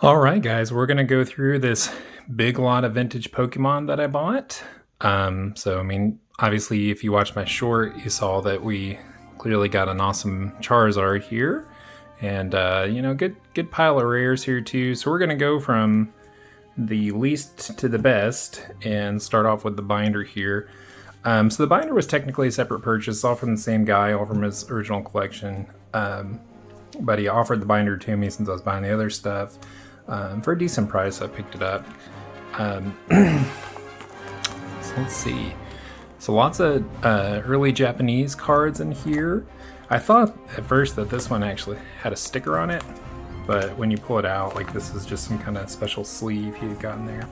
Alright guys, we're going to go through this big lot of vintage Pokemon that I bought. Obviously if you watched my short, you saw that we clearly got an awesome Charizard here. And, good pile of rares here too. So we're going to go from the least to the best and start off with the binder here. So the binder was technically a separate purchase, all from the same guy, all from his original collection. But he offered the binder to me since I was buying the other stuff. For a decent price, I picked it up. So let's see. So lots of early Japanese cards in here. I thought at first that this one actually had a sticker on it, but when you pull it out, like this is just some kind of special sleeve he had gotten there.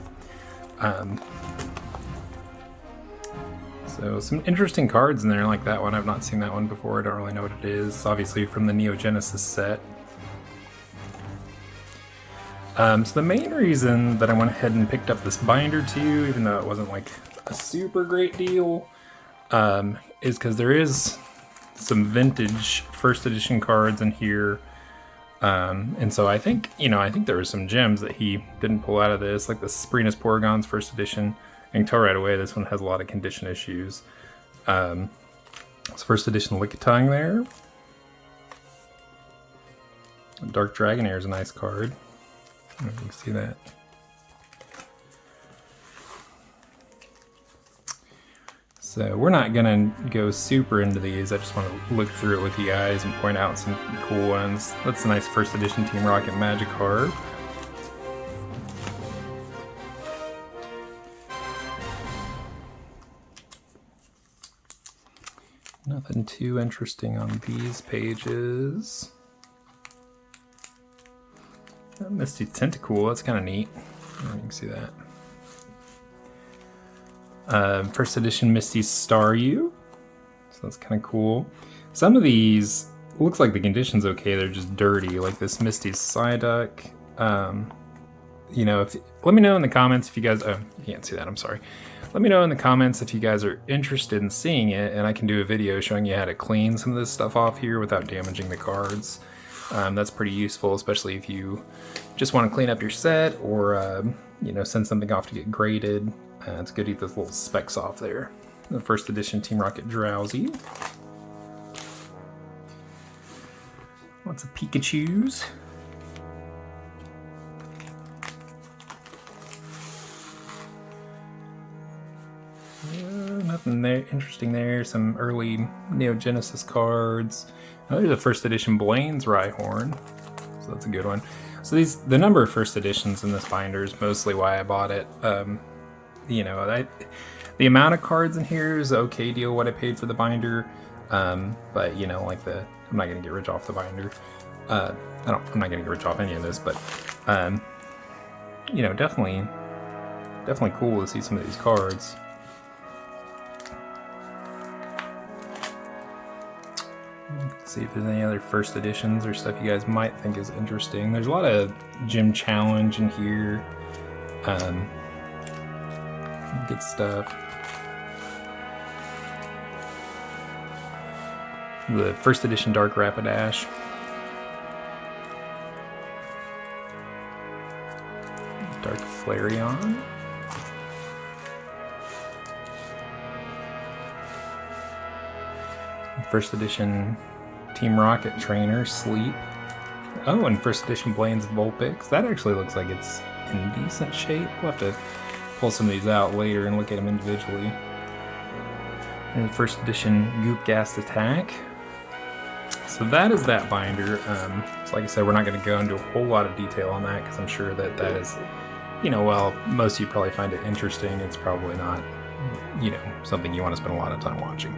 So some interesting cards in there like that one. I've not seen that one before. I don't really know what it is. It's obviously from the Neo Genesis set. So the main reason that I went ahead and picked up this binder too, even though it wasn't like a super great deal, is because there is some vintage first edition cards in here. And so I think there were some gems that he didn't pull out of this, like the Sprinus Porygon's first edition. I can tell right away this one has a lot of condition issues. It's first edition Lickitung there. Dark Dragonair is a nice card. You can see that. So we're not gonna go super into these. I just want to look through it with you guys and point out some cool ones. That's a nice first edition Team Rocket Magikarp. Nothing too interesting on these pages. That Misty Tentacool, that's kind of neat. You can see that. First edition Misty Staryu. So that's kind of cool. Some of these, looks like the condition's okay, they're just dirty. Like this Misty Psyduck. Let me know in the comments if you guys, oh, you can't see that, I'm sorry. Let me know in the comments if you guys are interested in seeing it, and I can do a video showing you how to clean some of this stuff off here without damaging the cards. That's pretty useful, especially if you just want to clean up your set or, send something off to get graded. It's good to get those little specks off there. The first edition Team Rocket Drowsy. Lots of Pikachus. Nothing there interesting there. Some early Neo Genesis cards. Oh, there's a first edition Blaine's Rhyhorn, so that's a good one. So the number of first editions in this binder is mostly why I bought it. The amount of cards in here is okay deal what I paid for the binder, but I'm not gonna get rich off the binder. I'm not gonna get rich off any of this, but definitely cool to see some of these cards. See if there's any other first editions or stuff you guys might think is interesting. There's a lot of Gym Challenge in here. Good stuff. The first edition Dark Rapidash. Dark Flareon. First edition Team Rocket Trainer, Sleep. Oh, and first edition Blaine's Vulpix. That actually looks like it's in decent shape. We'll have to pull some of these out later and look at them individually. And first edition Goop Gas Attack. So that is that binder. So like I said, we're not going to go into a whole lot of detail on that because I'm sure that is, while most of you probably find it interesting, it's probably not, something you want to spend a lot of time watching.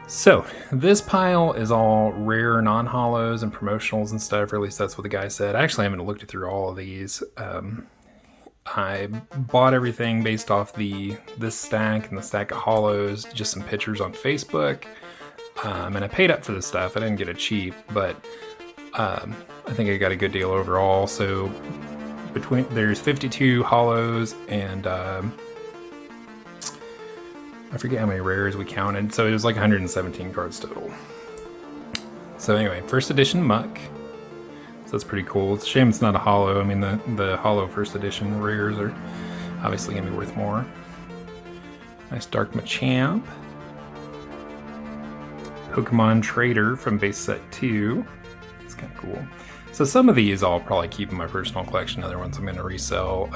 So this pile is all rare non-holos and promotionals and stuff, or at least that's what the guy said. I actually haven't looked through all of these. I bought everything based off this stack and the stack of holos, just some pictures on Facebook. And I paid up for this stuff. I didn't get it cheap, but I think I got a good deal overall. So there's 52 holos and I forget how many rares we counted, so it was like 117 cards total. So anyway, first edition Muck. So that's pretty cool. It's a shame it's not a holo. I mean, the holo first edition rares are obviously going to be worth more. Nice Dark Machamp. Pokemon Trader from base set 2. It's kind of cool. So some of these I'll probably keep in my personal collection. Other ones I'm going to resell.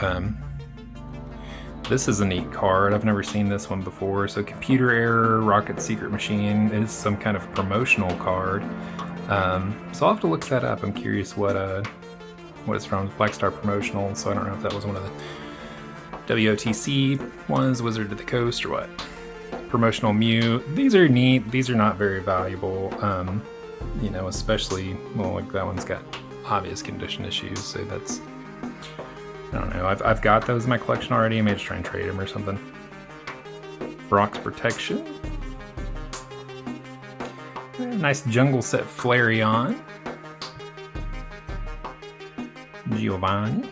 This is a neat card. I've never seen this one before. So Computer Error, Rocket Secret Machine is some kind of promotional card. So I'll have to look that up. I'm curious what it's from. Black Star Promotional, so I don't know if that was one of the WOTC ones, Wizard of the Coast, or what. Promotional Mew. These are neat. These are not very valuable. You know, especially, well, like that one's got obvious condition issues, so that's, I don't know. I've got those in my collection already. I may just try and trade them or something. Brock's Protection. Nice jungle set Flareon. Giovanni.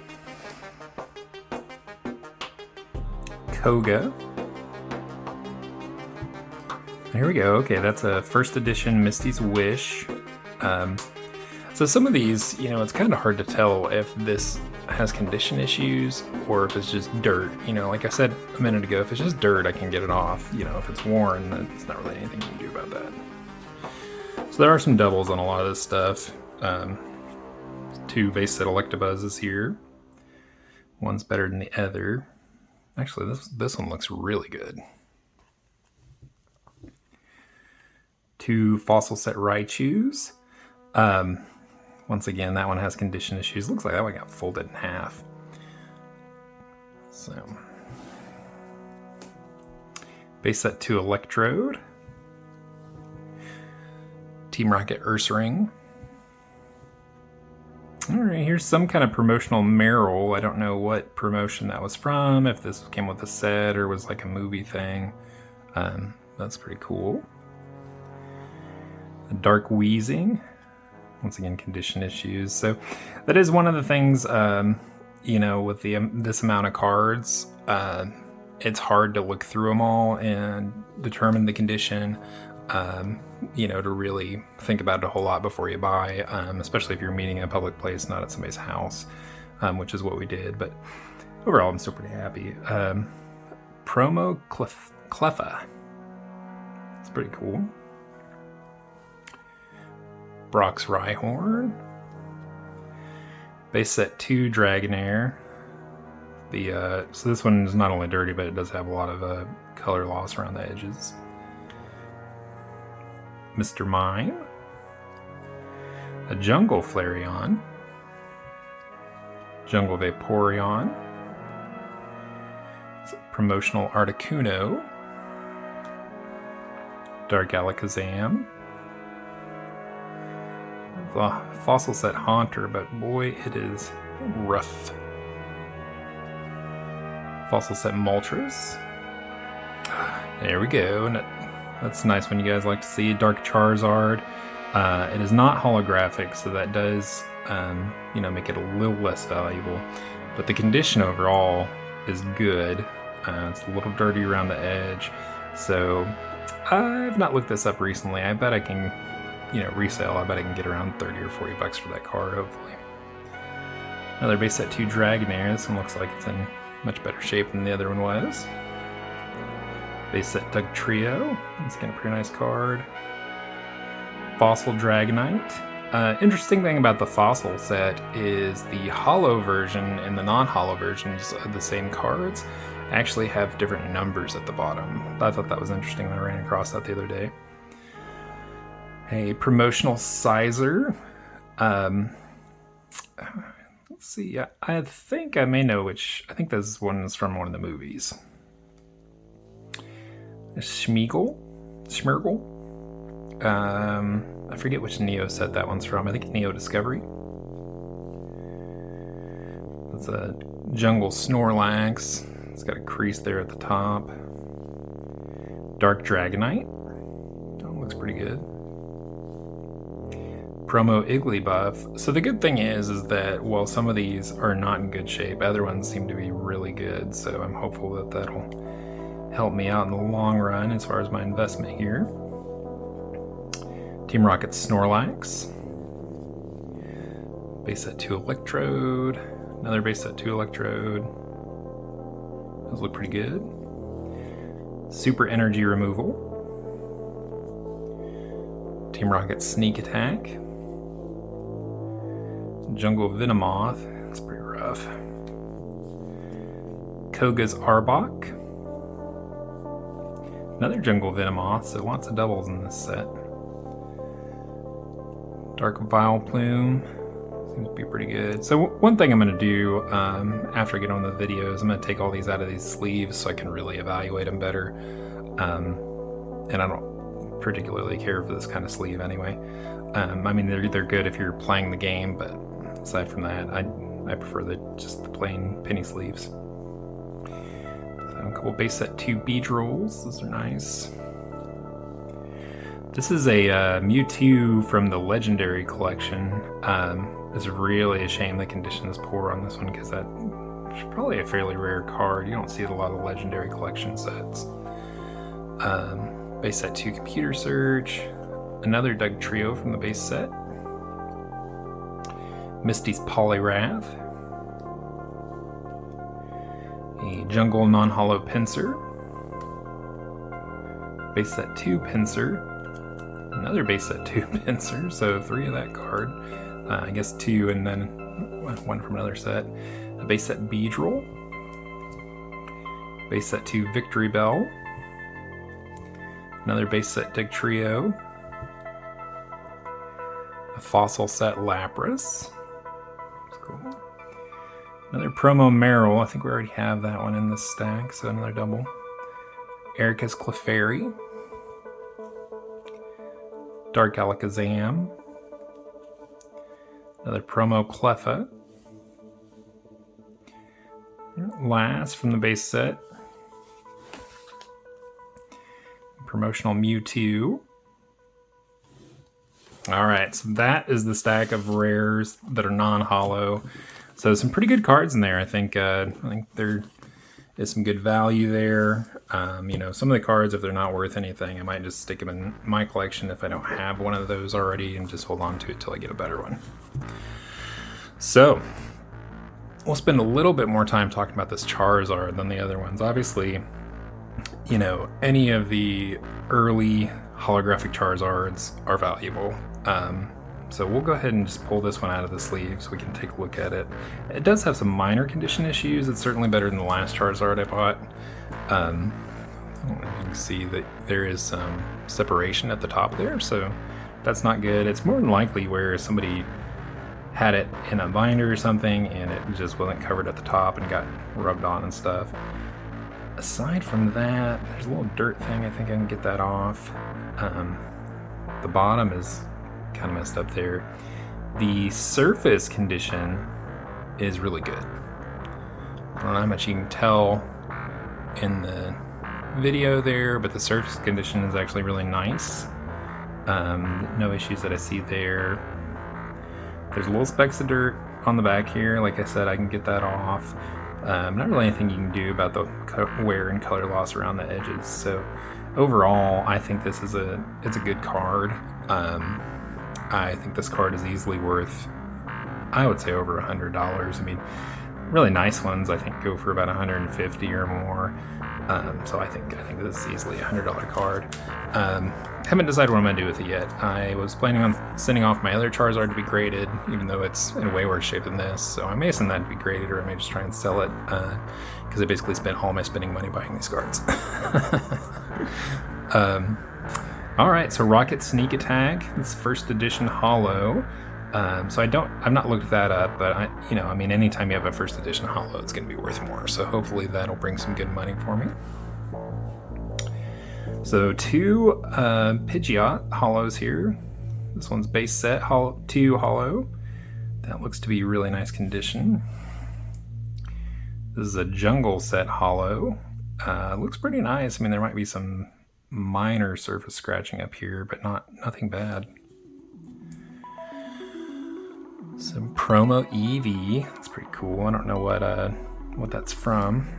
Koga. Here we go. Okay, that's a first edition Misty's Wish. So some of these, you know, it's kind of hard to tell if this has condition issues or if it's just dirt. You know, like I said a minute ago, if it's just dirt, I can get it off. You know, if it's worn, then it's not really anything you can do about that. So there are some doubles on a lot of this stuff. 2 base set Electabuzzes here. One's better than the other. Actually, this one looks really good. 2 fossil set Raichus. Once again, that one has condition issues. Looks like that one got folded in half. So, base set 2 Electrode. Team Rocket Ursaring. Alright, here's some kind of promotional Meryl. I don't know what promotion that was from, if this came with a set or was like a movie thing. That's pretty cool. A Dark Wheezing. Once again, condition issues. So that is one of the things, you know, with this amount of cards, it's hard to look through them all and determine the condition. You know, to really think about it a whole lot before you buy, especially if you're meeting in a public place, not at somebody's house, which is what we did. But overall, I'm still pretty happy. Promo Cleffa. It's pretty cool. Brock's Rhyhorn. Base set 2 Dragonair. So this one is not only dirty, but it does have a lot of color loss around the edges. Mr. Mime. A Jungle Flareon. Jungle Vaporeon. Promotional Articuno. Dark Alakazam. The fossil set Haunter, but boy, it is rough. Fossil set Moltres. There we go. And that's nice when you guys like to see Dark Charizard. It is not holographic, so that does, you know, make it a little less valuable. But the condition overall is good. It's a little dirty around the edge. So I've not looked this up recently. I bet I can, you know, resale. I bet I can get around 30 or 40 bucks for that card, hopefully. Another base set 2 Dragonair. This one looks like it's in much better shape than the other one was. Base set Doug Trio. It's got a pretty nice card. Fossil Dragonite. Interesting thing about the Fossil set is the holo version and the non-holo versions of the same cards actually have different numbers at the bottom. I thought that was interesting when I ran across that the other day. A promotional Sizer. Let's see. I think I may know which. I think this one is from one of the movies. Schmeagle? I forget which Neo set that one's from. I think Neo Discovery. That's a Jungle Snorlax. It's got a crease there at the top. Dark Dragonite. Oh, looks pretty good. Promo Igglybuff. So the good thing is that while some of these are not in good shape, other ones seem to be really good. So I'm hopeful that that'll help me out in the long run as far as my investment here. Team Rocket Snorlax. Base set 2 Electrode. Another base set 2 Electrode. Those look pretty good. Super Energy Removal. Team Rocket Sneak Attack. Jungle Venomoth. That's pretty rough. Koga's Arbok. Another Jungle Venomoth, so lots of doubles in this set. Dark Vileplume. Seems to be pretty good. So one thing I'm going to do after I get on the videos, I'm going to take all these out of these sleeves so I can really evaluate them better. And I don't particularly care for this kind of sleeve anyway. I mean, they're good if you're playing the game, but aside from that, I prefer just the plain penny sleeves. So a couple base set 2 Beedrills. Those are nice. This is a Mewtwo from the Legendary Collection. It's really a shame the condition is poor on this one because that's probably a fairly rare card. You don't see it a lot of Legendary Collection sets. Base set 2 Computer Surge. Another Doug Trio from the base set. Misty's Poliwrath. A Jungle Non-Hollow Pinsir. Base set 2 Pinsir. Another base set 2 Pinsir, so 3 of that card. I guess 2 and then 1 from another set. A base set Beedrill. Base set 2 Victory Bell. Another base set Dig Trio. A fossil set Lapras. That's cool. Another promo Meryl. I think we already have that one in this stack, so another double. Erica's Clefairy. Dark Alakazam. Another promo Cleffa. Last from the base set. Promotional Mewtwo. Alright, so that is the stack of rares that are non-hollow. So some pretty good cards in there. I think there is some good value there. You know, some of the cards, if they're not worth anything, I might just stick them in my collection if I don't have one of those already and just hold on to it till I get a better one. So, we'll spend a little bit more time talking about this Charizard than the other ones. Obviously, you know, any of the early holographic Charizards are valuable. So we'll go ahead and just pull this one out of the sleeve so we can take a look at it. It does have some minor condition issues. It's certainly better than the last Charizard I bought. I don't know if you can see that there is some separation at the top there, so that's not good. It's more than likely where somebody had it in a binder or something and it just wasn't covered at the top and got rubbed on and stuff. Aside from that, there's a little dirt thing. I think I can get that off. The bottom is kind of messed up there. The surface condition is really good. I don't know how much you can tell in the video there, but the surface condition is actually really nice. No issues that I see there. There's little specks of dirt on the back here. Like I said, I can get that off. Not really anything you can do about the wear and color loss around the edges. So overall, I think this is it's a good card. I think this card is easily worth, I would say, over $100. I mean, really nice ones I think go for about $150 or more. So I think this is easily a $100 card. Haven't decided what I'm going to do with it yet. I was planning on sending off my other Charizard to be graded, even though it's in way worse shape than this. So I may send that to be graded, or I may just try and sell it, because I basically spent all my spending money buying these cards. Alright, so Rocket Sneak Attack. It's first edition holo. So I've not looked that up, but I mean, anytime you have a first edition holo, it's going to be worth more. So hopefully that'll bring some good money for me. So 2 Pidgeot holos here. This one's base set 2 holo. That looks to be really nice condition. This is a jungle set holo. Looks pretty nice. I mean, there might be some minor surface scratching up here, but nothing bad. Some promo Eevee. That's pretty cool. I don't know what that's from.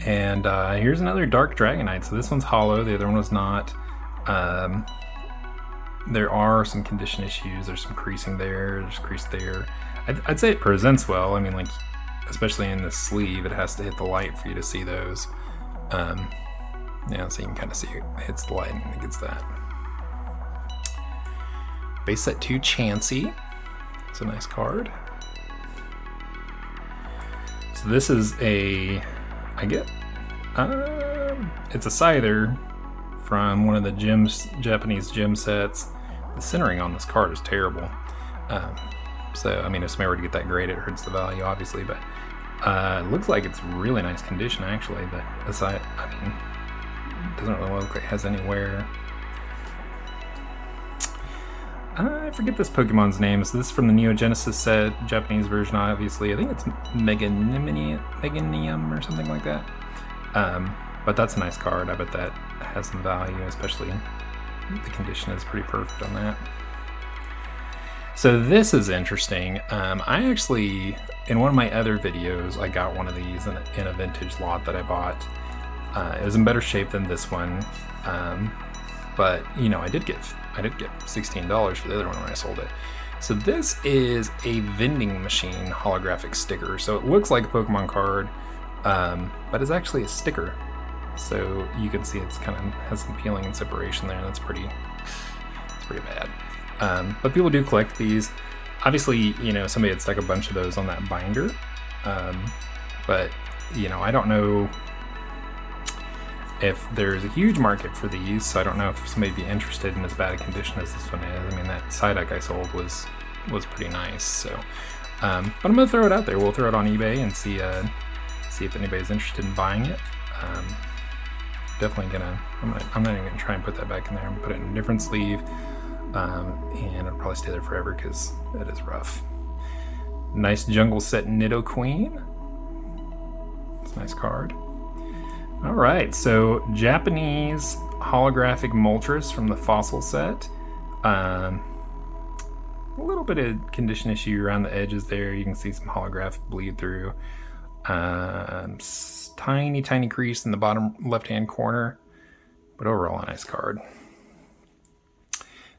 And here's another Dark Dragonite. So this one's holo. The other one was not. there are some condition issues. There's some creasing there, there's crease there. I'd say it presents well. I mean, like, especially in the sleeve, it has to hit the light for you to see those. Yeah, so you can kind of see it hits the light and it gets that. Base set 2 Chansey. It's a nice card. So this is a, it's a Scyther from one of the Japanese gym sets. The centering on this card is terrible. So, I mean, if somebody were to get that grade, it hurts the value, obviously, but it looks like it's really nice condition, actually. The side, I mean, it doesn't really look like it has any wear. I forget this Pokemon's name. So this is from the Neo Genesis set, Japanese version, obviously. I think it's Meganium or something like that. But that's a nice card. I bet that has some value, especially the condition is pretty perfect on that. So this is interesting. I actually, in one of my other videos, I got one of these in a vintage lot that I bought. It was in better shape than this one. But, you know, I did get $16 for the other one when I sold it. So this is a vending machine holographic sticker. So it looks like a Pokemon card, but it's actually a sticker. So you can see it's kind of has some peeling and separation there. That's pretty bad. But people do collect these. Obviously, you know, somebody had stuck a bunch of those on that binder. But, you know, I don't know if there's a huge market for these, so I don't know if somebody'd be interested in as bad a condition as this one is. I mean, that Psyduck I sold was pretty nice. So, but I'm gonna throw it out there. We'll throw it on eBay and see if anybody's interested in buying it. Definitely gonna. I'm not even gonna try and put that back in there. I'm gonna put it in a different sleeve, and it'll probably stay there forever because it is rough. Nice jungle set Nidoqueen. It's a nice card. All right, so Japanese holographic Moltres from the Fossil set. A little bit of condition issue around the edges there. You can see some holographic bleed through. Tiny crease in the bottom left-hand corner, but overall a nice card.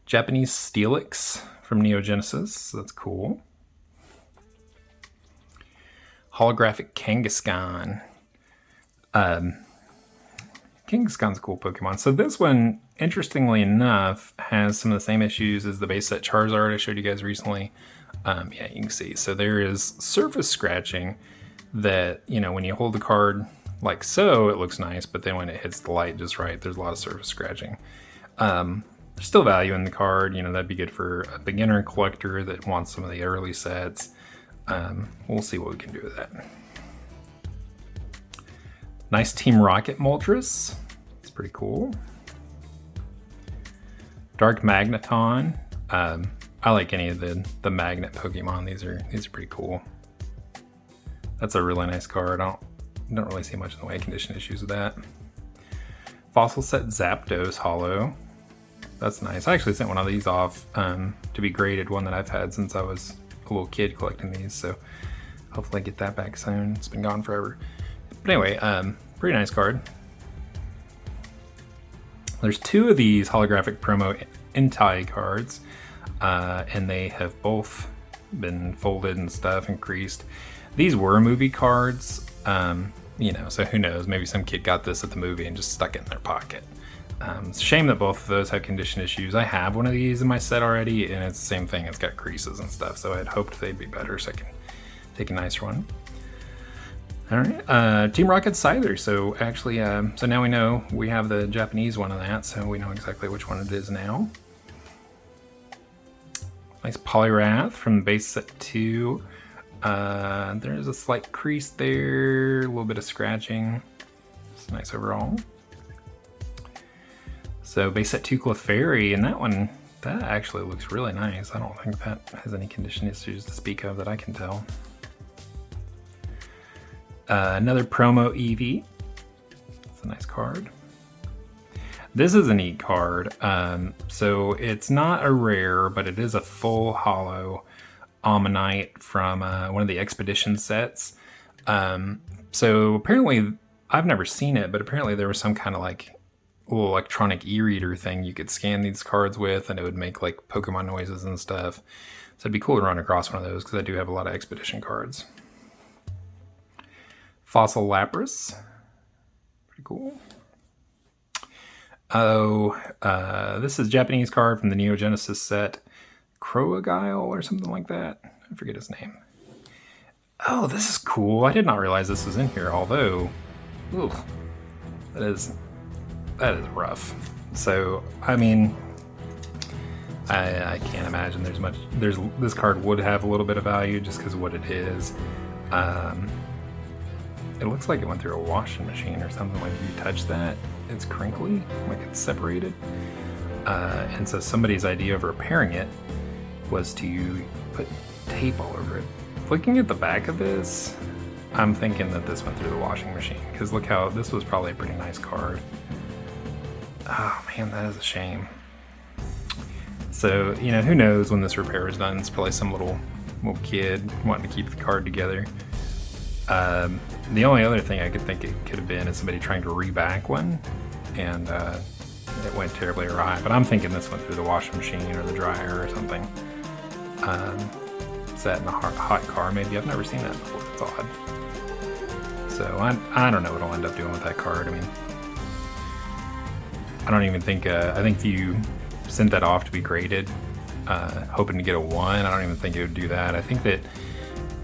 Japanese Steelix from Neo Genesis, so that's cool. Holographic Kangaskhan. Kangaskhan's a cool Pokemon. So this one, interestingly enough, has some of the same issues as the base set Charizard I showed you guys recently. Yeah, you can see. So there is surface scratching that, you know, when you hold the card like so, it looks nice, but then when it hits the light just right, there's a lot of surface scratching. There's still value in the card. You know, that'd be good for a beginner collector that wants some of the early sets. We'll see what we can do with that. Nice Team Rocket Moltres. It's pretty cool. Dark Magneton. I like any of the magnet Pokemon. These are pretty cool. That's a really nice card. I don't really see much in the way of condition issues with that. Fossil set Zapdos Holo. That's nice. I actually sent one of these off to be graded, one that I've had since I was a little kid collecting these. So hopefully I get that back soon. It's been gone forever. But anyway, pretty nice card. There's two of these holographic promo Entei cards, and they have both been folded and stuff and creased. These were movie cards, you know, so who knows? Maybe some kid got this at the movie and just stuck it in their pocket. It's a shame that both of those have condition issues. I have one of these in my set already, and it's the same thing. It's got creases and stuff, so I'd hoped they'd be better so I can take a nicer one. All right, Team Rocket Scyther. So actually, so now we know we have the Japanese one of that, so we know exactly which one it is now. Nice Poliwrath from the base set 2. There's a slight crease there, a little bit of scratching. It's nice overall. So base set 2 Clefairy, and that one, that actually looks really nice. I don't think that has any condition issues to speak of that I can tell. Another promo Eevee. It's a nice card. This is a neat card. So it's not a rare, but it is a full holo Ammonite from one of the Expedition sets. So apparently, I've never seen it, but apparently there was some kind of like little electronic e-reader thing you could scan these cards with, and it would make like Pokemon noises and stuff. So it'd be cool to run across one of those because I do have a lot of expedition cards. Fossil Lapras, pretty cool. Oh, this is a Japanese card from the Neo Genesis set, Crocodile or something like that. I forget his name. Oh, this is cool. I did not realize this was in here, although, ooh, that is rough. So, I mean, I can't imagine this card would have a little bit of value just because of what it is. It looks like it went through a washing machine or something. Like if you touch that, it's crinkly, like it's separated. And so somebody's idea of repairing it was to put tape all over it. Looking at the back of this, I'm thinking that this went through the washing machine, because look how this was probably a pretty nice card. Oh man, that is a shame. So, you know, who knows when this repair is done. It's probably some little kid wanting to keep the card together. The only other thing I could think it could have been is somebody trying to reback one, and it went terribly awry. But I'm thinking this went through the washing machine or the dryer or something. Sat in a hot car maybe. I've never seen that before. It's odd. So I don't know what I'll end up doing with that card. I mean, I don't even think, I think you sent that off to be graded, hoping to get a 1. I don't even think it would do that. I think that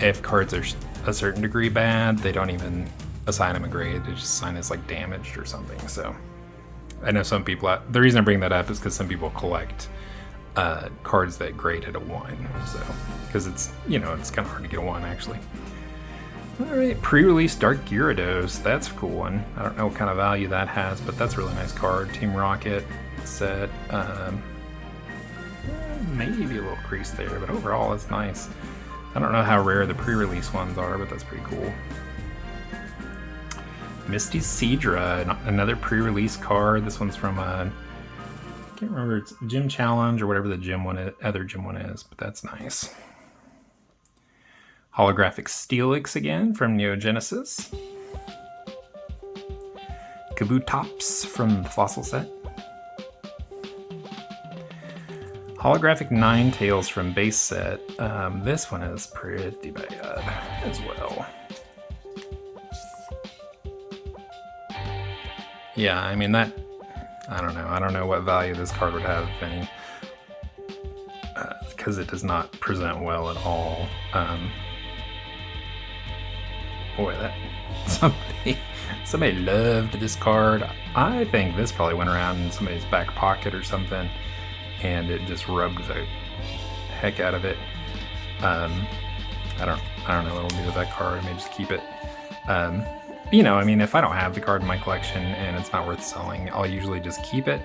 if cards are a certain degree bad, they don't even assign them a grade. They just assign it as like damaged or something. So I know some people, the reason I bring that up is because some people collect cards that grade at a 1. So, because it's, you know, it's kind of hard to get a 1 actually. All right, pre-release Dark Gyarados. That's a cool one. I don't know what kind of value that has, but that's a really nice card. Team Rocket set. Maybe a little crease there, but overall it's nice. I don't know how rare the pre-release ones are, but that's pretty cool. Misty Seadra, another pre-release card. This one's from I can't remember, it's Gym Challenge or whatever the gym one is, other gym one is, but that's nice. Holographic Steelix again from Neo Genesis. Kabutops from the Fossil set. Holographic Ninetales from base set. This one is pretty bad as well. Yeah, I mean that, I don't know what value this card would have, if any, because it does not present well at all. Boy, that somebody loved this card. I think this probably went around in somebody's back pocket or something, and it just rubbed the heck out of it. I don't know what I'll do with that card. I may just keep it. You know, I mean, if I don't have the card in my collection and it's not worth selling, I'll usually just keep it.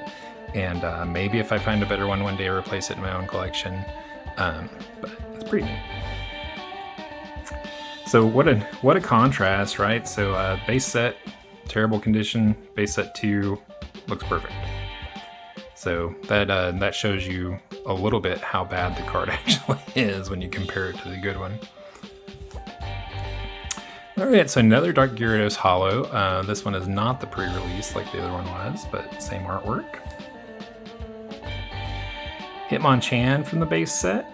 And maybe if I find a better one day, replace it in my own collection. But it's pretty neat. So what a contrast, right? So base set, terrible condition. Base set 2 looks perfect. So that shows you a little bit how bad the card actually is when you compare it to the good one. All right, so another Dark Gyarados Holo. This one is not the pre-release like the other one was, but same artwork. Hitmonchan from the base set.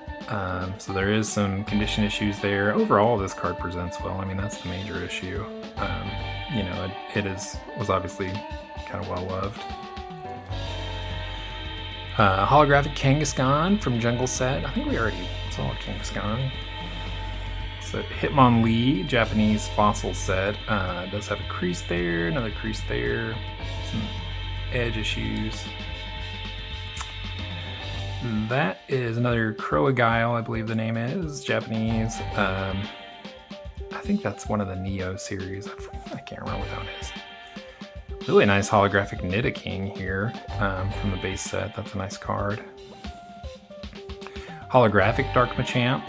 So there is some condition issues there. Overall, this card presents well. I mean, that's the major issue. You know, it was obviously kind of well loved. Holographic Kangaskhan from Jungle set. I think we already saw Kangaskhan. So Hitmonlee, Japanese fossil set. Does have a crease there, another crease there, some edge issues. That is another Crocodile, I believe the name is, Japanese. I think that's one of the Neo series. I can't remember what that is. Really nice holographic Nidoking here from the base set. That's a nice card. Holographic Dark Machamp.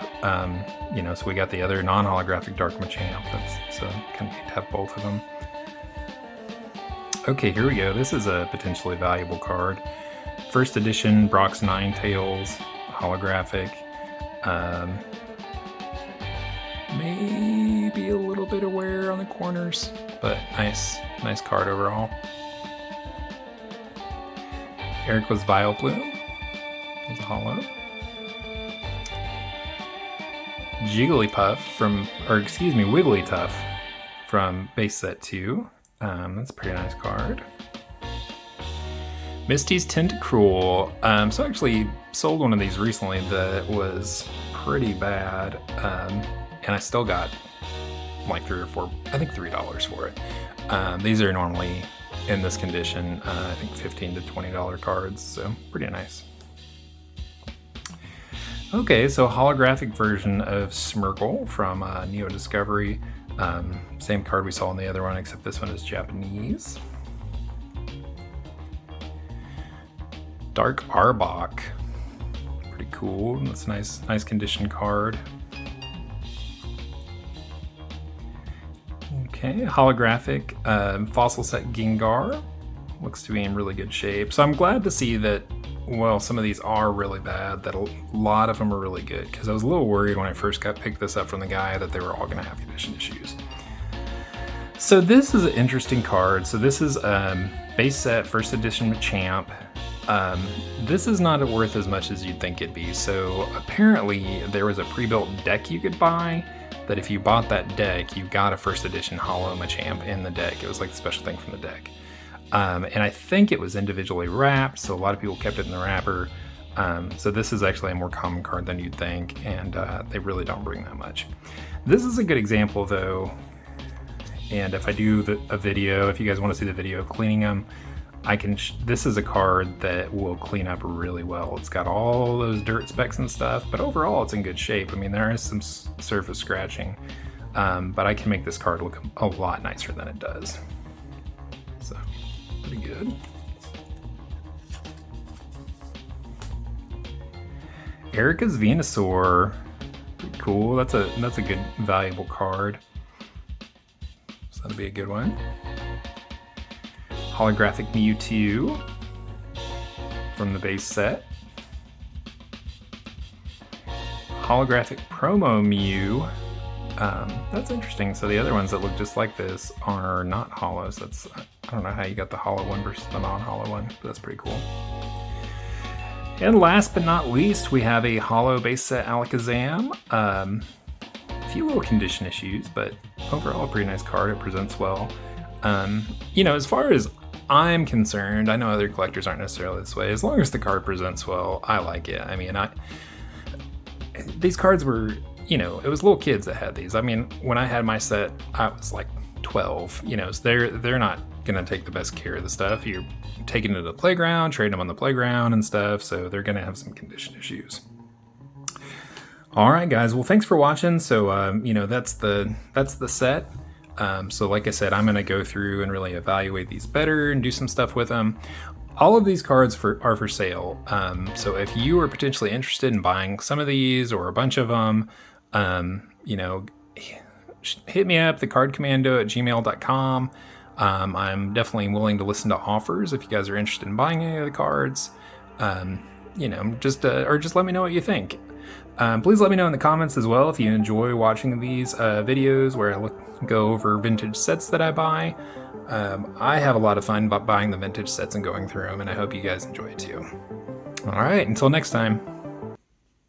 You know, so we got the other non-holographic Dark Machamp. That's so kind of neat to have both of them. Okay, here we go. This is a potentially valuable card. First edition Brock's Ninetales, holographic. Maybe a little bit of wear on the corners, but nice card overall. Erica's Vileplume. It's a holo. Jigglypuff Wigglytuff from base set 2. That's a pretty nice card. Misty's Tentacruel. So I actually sold one of these recently that was pretty bad, and I still got like $3 for it. These are normally in this condition, I think $15 to $20 cards, so pretty nice. Okay, so holographic version of Smirgle from Neo Discovery. Same card we saw in the other one, except this one is Japanese. Dark Arbok. Pretty cool. That's a nice condition card. Okay, holographic fossil set Gengar. Looks to be in really good shape. So I'm glad to see that, well, some of these are really bad, that a lot of them are really good, because I was a little worried when I first picked this up from the guy that they were all going to have condition issues. So this is an interesting card. So this is base set, first edition Machamp. This is not worth as much as you'd think it'd be. So apparently there was a pre-built deck you could buy, that if you bought that deck, you got a first edition holo Machamp in the deck. It was like the special thing from the deck. And I think it was individually wrapped, so a lot of people kept it in the wrapper. So this is actually a more common card than you'd think, and they really don't bring that much. This is a good example though, and if I do a video, if you guys want to see the video of cleaning them, this is a card that will clean up really well. It's got all those dirt specks and stuff, but overall it's in good shape. I mean, there is some surface scratching, but I can make this card look a lot nicer than it does. So, pretty good. Erica's Venusaur. Pretty cool. That's a good, valuable card. So that'll be a good one. Holographic Mewtwo from the base set. Holographic Promo Mew. That's interesting. So the other ones that look just like this are not holos. I don't know how you got the holo one versus the non-holo one, but that's pretty cool. And last but not least, we have a holo base set Alakazam. A few little condition issues, but overall a pretty nice card. It presents well. You know, as far as I'm concerned, I know other collectors aren't necessarily this way. As long as the card presents well, I like it. I mean, these cards were, you know, it was little kids that had these. I mean, when I had my set, I was like 12, you know, so they're not gonna take the best care of the stuff. You're taking it to the playground, trading them on the playground and stuff, so they're gonna have some condition issues. All right, guys, well, thanks for watching. So, you know, that's the set. So like I said, I'm going to go through and really evaluate these better and do some stuff with them. All of these cards are for sale. So if you are potentially interested in buying some of these or a bunch of them, you know, hit me up, thecardcommando@gmail.com. I'm definitely willing to listen to offers if you guys are interested in buying any of the cards. You know, just let me know what you think. Please let me know in the comments as well if you enjoy watching these videos where I go over vintage sets that I buy. I have a lot of fun buying the vintage sets and going through them, and I hope you guys enjoy it too. All right, until next time.